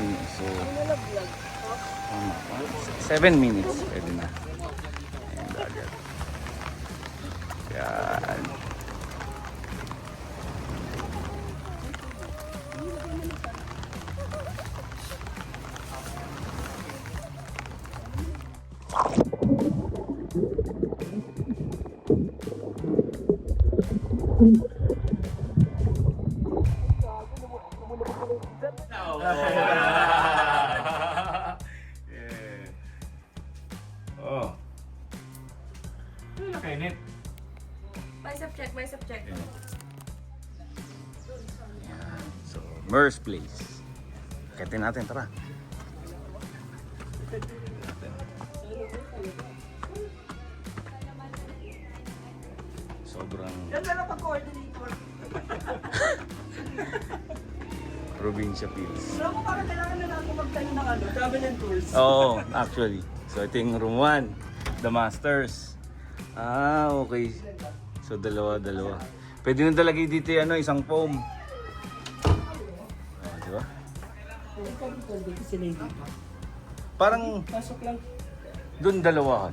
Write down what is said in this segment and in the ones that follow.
Yun. So, 7 minutes. Pwede na. Ayan, dagat. Yan. Oh. Ano na kainit? Bicep check, bicep check. So, Merce Place. Akitin natin, tara. Sobrang Yan na lang pag-coordinator. probinsya feels. Alam mo, parang kailangan na natin magtayo ng travel and tours. Oo, actually. So, ito yung room 1. The Masters. Ah, okay. So, dalawa. Pwede na talagay dito yung isang foam. Oh, di ba? Parang Pasok lang. doon dalawahan.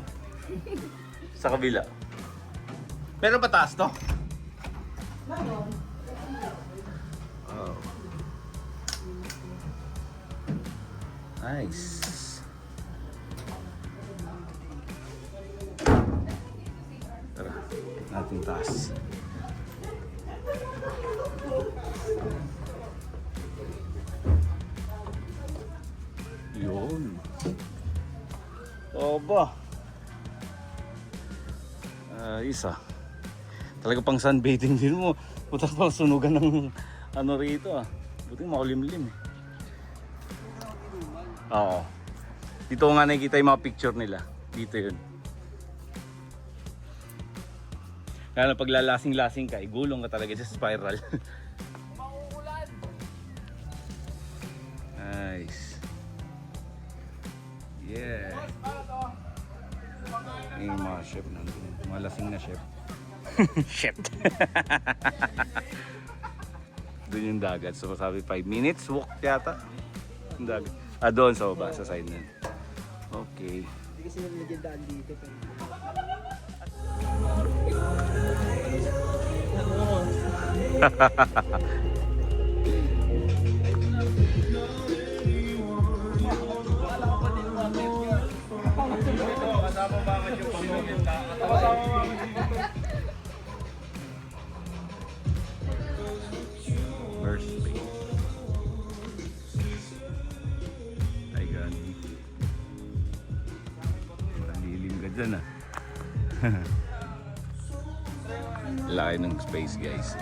Sa kabila. Meron pa taas to? Meron. Oh. Nice. Tara, natin taas. Yun. Oba. Isa. Talaga pang sunbathing din mo. Putas pang sunugan ng ano rito ah. Buti makulimlim eh. Oo. Dito nga nakikita yung mga picture nila. Dito yun. Kaya na pag lalasing-lasing ka, gulong ka talaga sa spiral. Nice. Yeah. Yung mga chef nandun. Mga lasing na chef. Chef. Doon yung dagat. So sabi 5 minutes walk yata. Yung dagat. Doon sa baba, sa side na. Okay. Hindi kasi nalagyan daan dito. First base. Ay, gani. Malilim ka dyan ah. Laki ng space guys.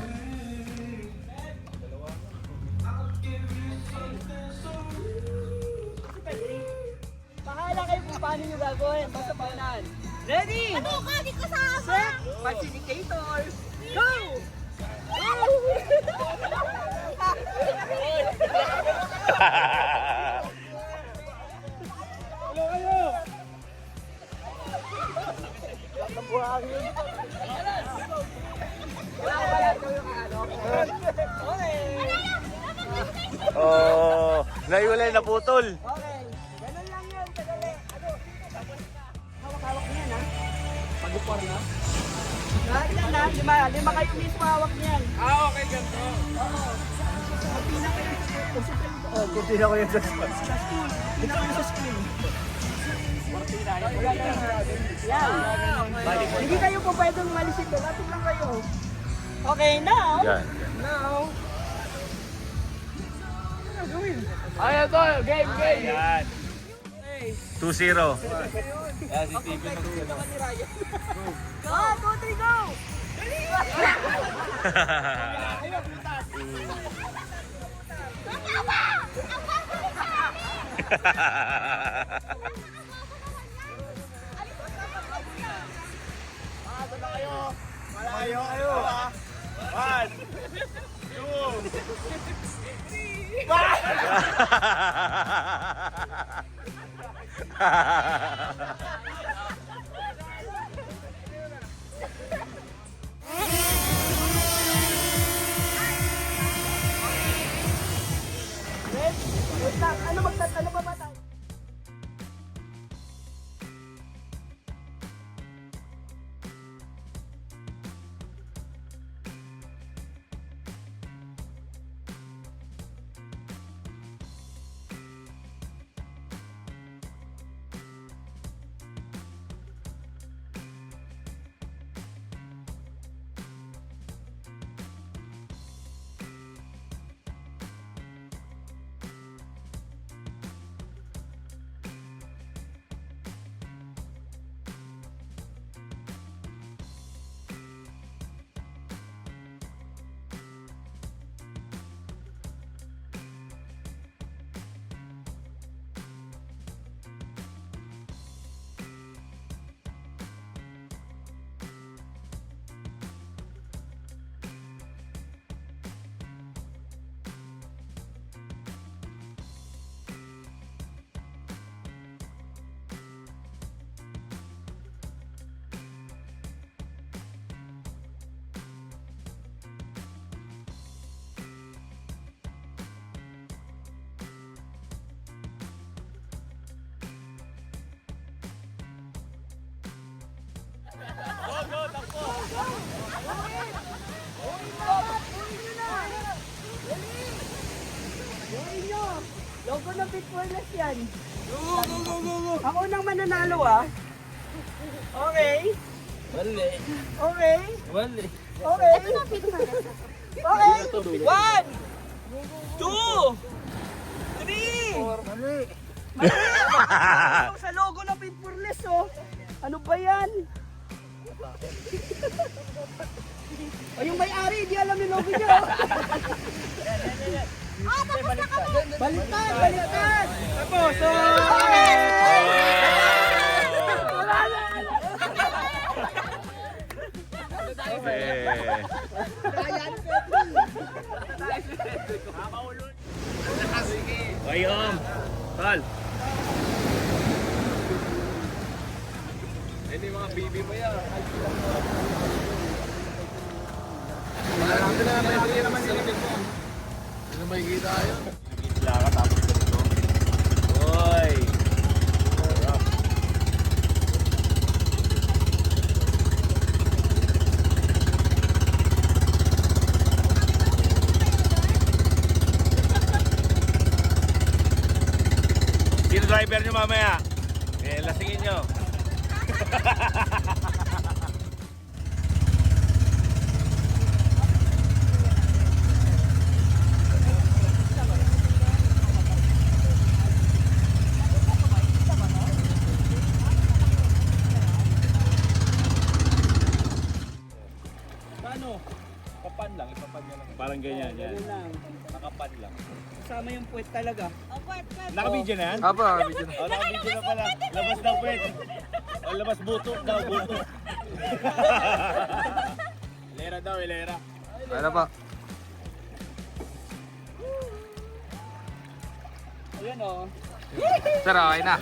Bahala kayo kung paano nyo gagawin. Basta paunahan. Ready? Ano ka? Di ko sa Set! Facilitators! Go! Hello kayo! Tabuhangin. Wala ko yung ano. Okay. Oh, naiwalay na putol. Okay. Ganun lang yan. Sadali. Ano? Hawak-hawak niyan ha. Pag-upor na. Lahat yan ha. Lima kayo mismo hawak niyan. Okay, ganito. Oo. Pina kayo. Oh, pina ko yun sa school. Pina ko yun sa school. Yan. Hindi kayo po pwedeng umalis ito. Lapit lang kayo. Okay, now. Yan. Now. Ano gawin? Ayan to, game. Ayan. 2-0. Ayan si TV na Ito naman ni Ryan. Go! 1, 2, 3, go! Ayun, butas. Malayo kayo. 1, 2. Wait lang. Ano ba ba tayo? Uwi nyo! Logo ng Bitcoinless yan. Go! Ako nang mananalo ah. Okay? Wali. Okay? Wali. Okay? Okay? 1, 2, 3, 4. Mali. Sa logo ng Bitcoinless oh. Ano ba yan? O yung may-ari, di alam yung logo niya. Baliktad! Tapos, so... Bayom! Tal! Hindi mga bibi mo yan. Ano may kita yun? Isla ka tapos ganito. Uy! Sarap. Sino driver nyo mamaya? Lasingin nyo. Paano? Papan lang, ipapan niya lang. Parang ganyan, yan. Ganun lang. Nakapan lang. Kasama yung puwet talaga. Naka-video na yan? Apa, video na. Oh, naka-video na pala. Labas na pwet. O, labas buto daw, buto. Ilera daw, ilera. Ano pa? Ayan oh. Sir, okay na.